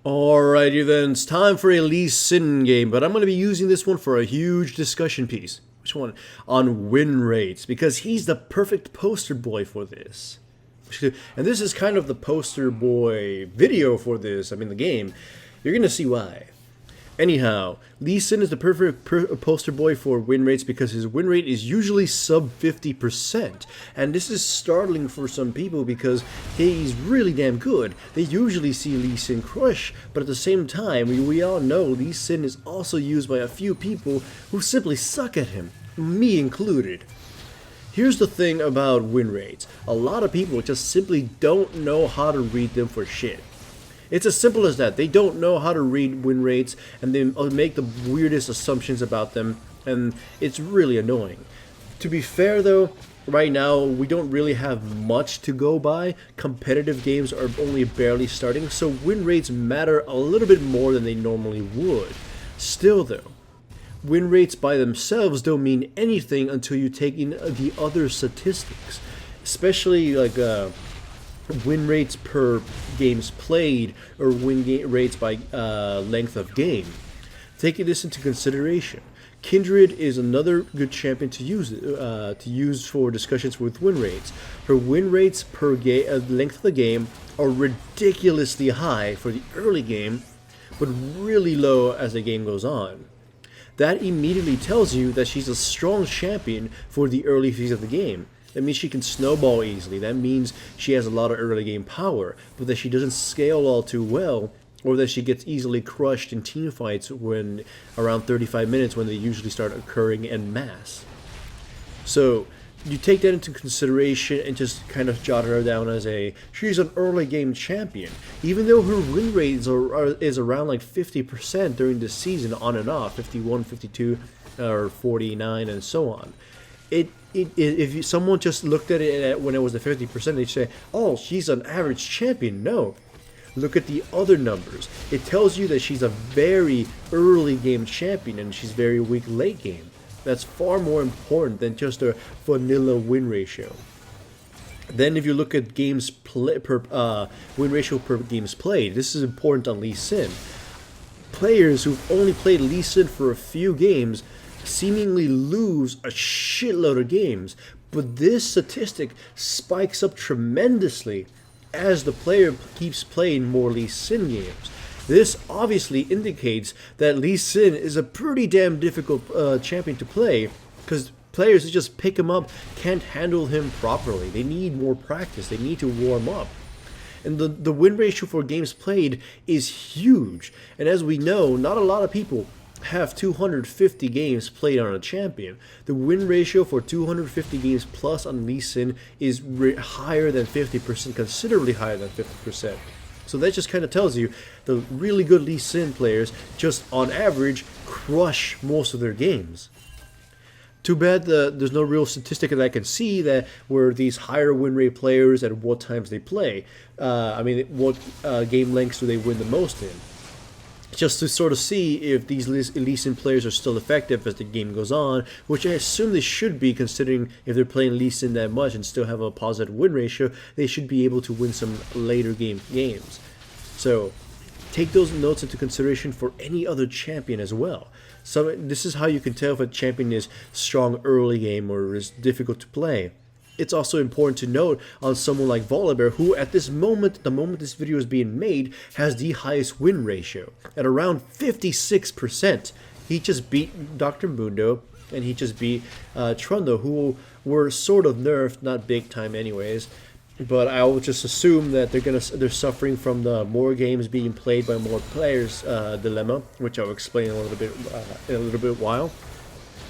Alrighty then, it's time for a Lee Sin game, but I'm going to be using this one for a huge discussion piece. Which one? On win rates, because he's the perfect poster boy for this. And this is kind of the poster boy video for this, the game. You're going to see why. Anyhow, Lee Sin is the perfect poster boy for win rates because his win rate is usually sub 50%. And this is startling for some people because he's really damn good. They usually see Lee Sin crush, but at the same time, we all know Lee Sin is also used by a few people who simply suck at him, me included. Here's the thing about win rates. A lot of people just simply don't know how to read them for shit. It's as simple as that. They don't know how to read win rates, and they make the weirdest assumptions about them, and it's really annoying. To be fair though, right now we don't really have much to go by. Competitive games are only barely starting, so win rates matter a little bit more than they normally would. Still though, win rates by themselves don't mean anything until you take in the other statistics, especially like win rates per games played or rates by length of game. Taking this into consideration, Kindred is another good champion to use for discussions with win rates. Her win rates per length of the game are ridiculously high for the early game, but really low as the game goes on. That immediately tells you that she's a strong champion for the early phase of the game. That means she can snowball easily. That means she has a lot of early game power, but that she doesn't scale all too well, or that she gets easily crushed in team fights when around 35 minutes when they usually start occurring en masse. So you take that into consideration and just kind of jot her down as she's an early game champion. Even though her win rate is around like 50% during the season on and off, 51, 52, or 49 and so on. If someone just looked at it when it was the 50%, they'd say, oh, she's an average champion. No. Look at the other numbers. It tells you that she's a very early game champion and she's very weak late game. That's far more important than just a vanilla win ratio. Then if you look at win ratio per games played, this is important on Lee Sin. Players who've only played Lee Sin for a few games seemingly lose a shitload of games, but this statistic spikes up tremendously as the player keeps playing more Lee Sin games. This obviously indicates that Lee Sin is a pretty damn difficult champion to play, because players who just pick him up can't handle him properly. They need more practice. They need to warm up. And the win ratio for games played is huge. And as we know, not a lot of people have 250 games played on a champion. The win ratio for 250 games plus on Lee Sin is higher than 50%, considerably higher than 50%. So that just kind of tells you the really good Lee Sin players just on average crush most of their games. Too bad there's no real statistic that I can see that where these higher win rate players at what times they play. What game lengths do they win the most in? Just to sort of see if these Lee Sin players are still effective as the game goes on, which I assume they should be, considering if they're playing Lee Sin that much and still have a positive win ratio, they should be able to win some later games. So take those notes into consideration for any other champion as well. So this is how you can tell if a champion is strong early game or is difficult to play. It's also important to note on someone like Volibear, who at this moment, the moment this video is being made, has the highest win ratio at around 56%. He just beat Dr. Mundo, and he just beat Trundle, who were sort of nerfed, not big time anyways. But I will just assume that they're suffering from the more games being played by more players dilemma, which I'll explain in a little bit while.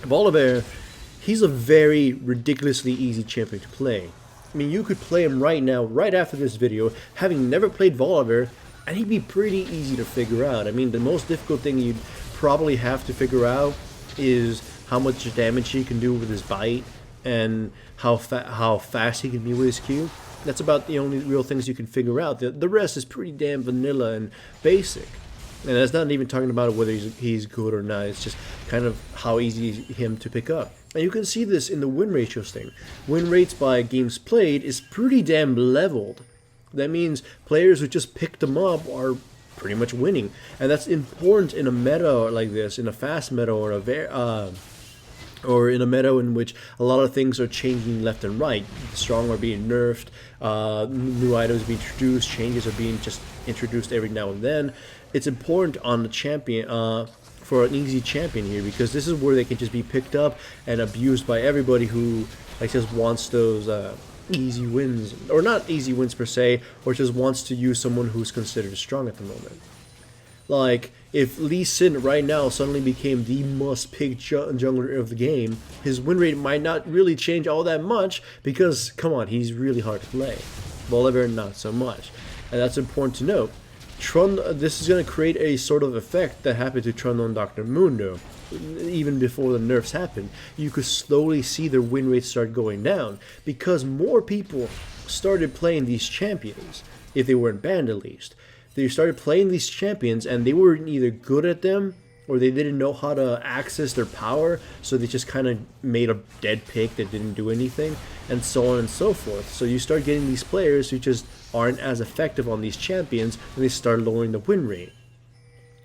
Volibear, he's a very ridiculously easy champion to play. You could play him right now, right after this video, having never played Volibear, and he'd be pretty easy to figure out. The most difficult thing you'd probably have to figure out is how much damage he can do with his bite and how fast he can be with his Q. That's about the only real things you can figure out. The rest is pretty damn vanilla and basic. And that's not even talking about whether he's good or not. It's just kind of how easy him to pick up. And you can see this in the win ratios thing. Win rates by games played is pretty damn leveled. That means players who just picked them up are pretty much winning. And that's important in a meta like this, in a fast meta or in a meta in which a lot of things are changing left and right. Strong are being nerfed, new items being introduced, changes are being just introduced every now and then. It's important on the champion, for an easy champion here, because this is where they can just be picked up and abused by everybody who like just wants those easy wins, or not easy wins per se, or just wants to use someone who's considered strong at the moment. Like, if Lee Sin right now suddenly became the must-pick jungler of the game, his win rate might not really change all that much, because, come on, he's really hard to play. Volibear, not so much. And that's important to note. This is going to create a sort of effect that happened to Trundle Dr. Mundo. Even before the nerfs happened, you could slowly see their win rates start going down, because more people started playing these champions, if they weren't banned at least. They started playing these champions and they were either good at them or they didn't know how to access their power, so they just kind of made a dead pick that didn't do anything, and so on and so forth. So you start getting these players who just aren't as effective on these champions, and they start lowering the win rate.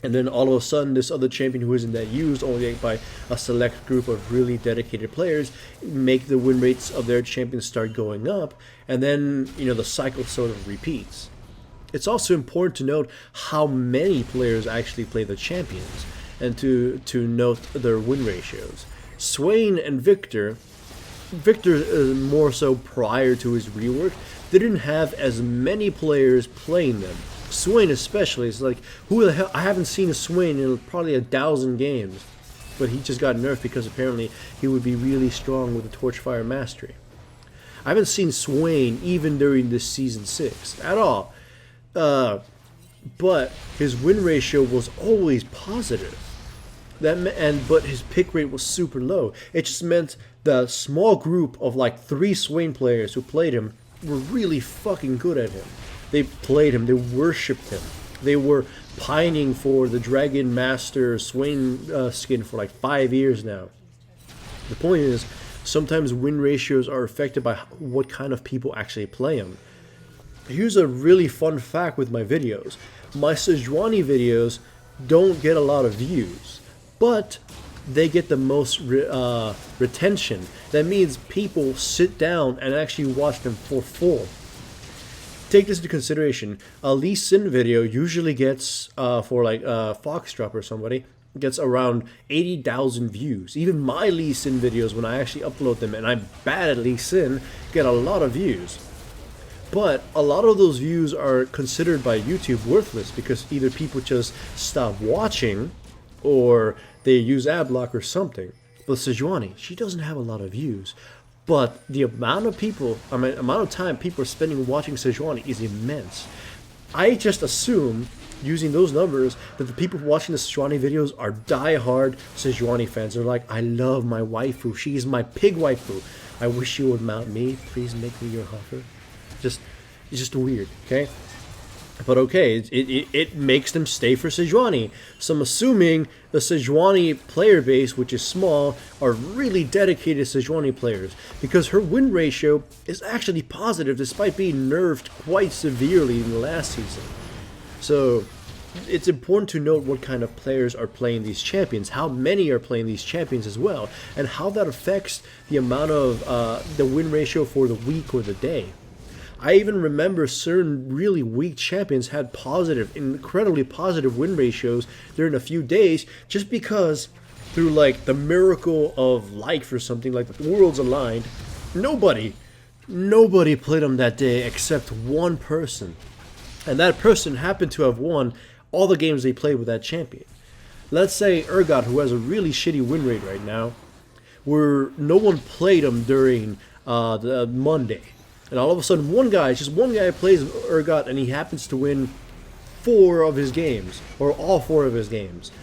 And then all of a sudden, this other champion who isn't that used, only by a select group of really dedicated players, make the win rates of their champions start going up, and then, you know, the cycle sort of repeats. It's also important to note how many players actually play the champions, and to note their win ratios. Swain and Victor more so prior to his rework, didn't have as many players playing them. Swain especially, it's like, who the hell, I haven't seen a Swain in probably 1,000 games, but he just got nerfed because apparently he would be really strong with the Torchfire Mastery. I haven't seen Swain even during this Season 6 at all, but his win ratio was always positive. But his pick rate was super low. It just meant the small group of like 3 Swain players who played him were really fucking good at him. They played him, they worshipped him. They were pining for the Dragon Master Swain skin for like 5 years now. The point is, sometimes win ratios are affected by what kind of people actually play them. Here's a really fun fact with my videos. My Sejuani videos don't get a lot of views, but they get the most retention. That means people sit down and actually watch them for full. Take this into consideration. A Lee Sin video usually gets, for like Foxdrop or somebody, gets around 80,000 views. Even my Lee Sin videos, when I actually upload them and I'm bad at Lee Sin, get a lot of views. But a lot of those views are considered by YouTube worthless, because either people just stop watching or they use adblock or something. But Sejuani, she doesn't have a lot of views, but the amount of time people are spending watching Sejuani is immense. I just assume, using those numbers, that the people watching the Sejuani videos are die-hard Sejuani fans. They're like, I love my waifu, she's my pig waifu. I wish you would mount me, please make me your huffer. It's just weird, okay? But okay, it makes them stay for Sejuani. So I'm assuming the Sejuani player base, which is small, are really dedicated Sejuani players, because her win ratio is actually positive despite being nerfed quite severely in the last season. So it's important to note what kind of players are playing these champions, how many are playing these champions as well, and how that affects the amount of the win ratio for the week or the day. I even remember certain really weak champions had incredibly positive win ratios during a few days, just because through like the miracle of life or something, like the worlds aligned, nobody played them that day except one person. And that person happened to have won all the games they played with that champion. Let's say Urgot, who has a really shitty win rate right now, where no one played him during the Monday. And all of a sudden, one guy plays Urgot, and he happens to win 4 of his games, or all 4 of his games.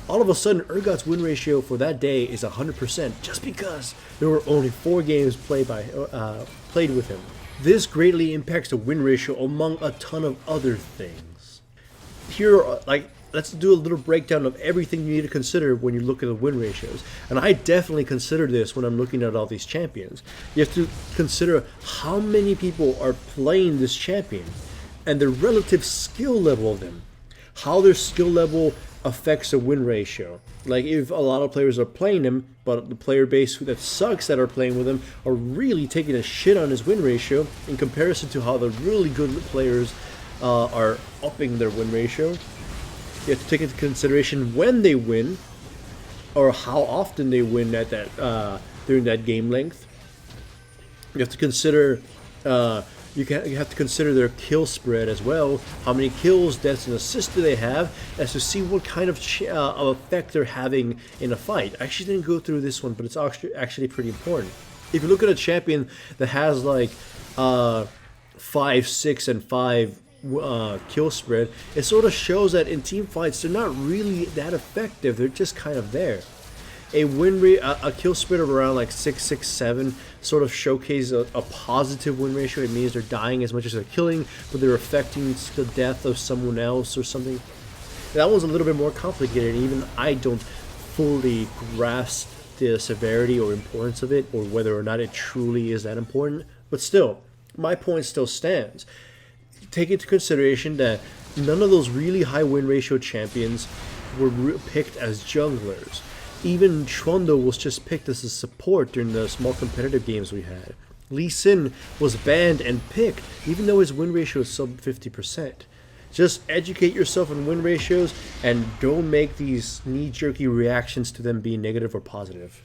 All of a sudden, Urgot's win ratio for that day is 100%, just because there were only 4 games played with him. This greatly impacts the win ratio among a ton of other things. Here, let's do a little breakdown of everything you need to consider when you look at the win ratios. And I definitely consider this when I'm looking at all these champions. You have to consider how many people are playing this champion and the relative skill level of them. how their skill level affects the win ratio. Like if a lot of players are playing him, but the player base that sucks that are playing with him are really taking a shit on his win ratio in comparison to how the really good players are upping their win ratio. You have to take into consideration when they win, or how often they win at that during that game length. You have to consider you have to consider their kill spread as well. How many kills, deaths, and assists do they have, as to see what kind of effect they're having in a fight. I actually didn't go through this one, but it's actually pretty important. If you look at a champion that has like 5, 6, and 5 kill spread, it sort of shows that in team fights they're not really that effective. They're just kind of there. A win rate, a kill spread of around like 6, 6, 7 sort of showcases a positive win ratio. It means they're dying as much as they're killing, but they're affecting the death of someone else or something. That one's a little bit more complicated. Even I don't fully grasp the severity or importance of it, or whether or not it truly is that important. But still, my point still stands. Take into consideration that none of those really high win ratio champions were picked as junglers. Even Trundle was just picked as a support during the small competitive games we had. Lee Sin was banned and picked, even though his win ratio is sub 50%. Just educate yourself on win ratios and don't make these knee-jerky reactions to them being negative or positive.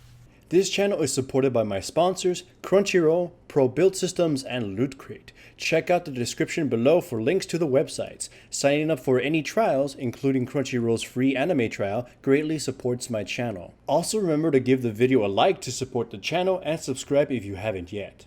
This channel is supported by my sponsors, Crunchyroll, Pro Build Systems, and Loot Crate. Check out the description below for links to the websites. Signing up for any trials, including Crunchyroll's free anime trial, greatly supports my channel. Also remember to give the video a like to support the channel and subscribe if you haven't yet.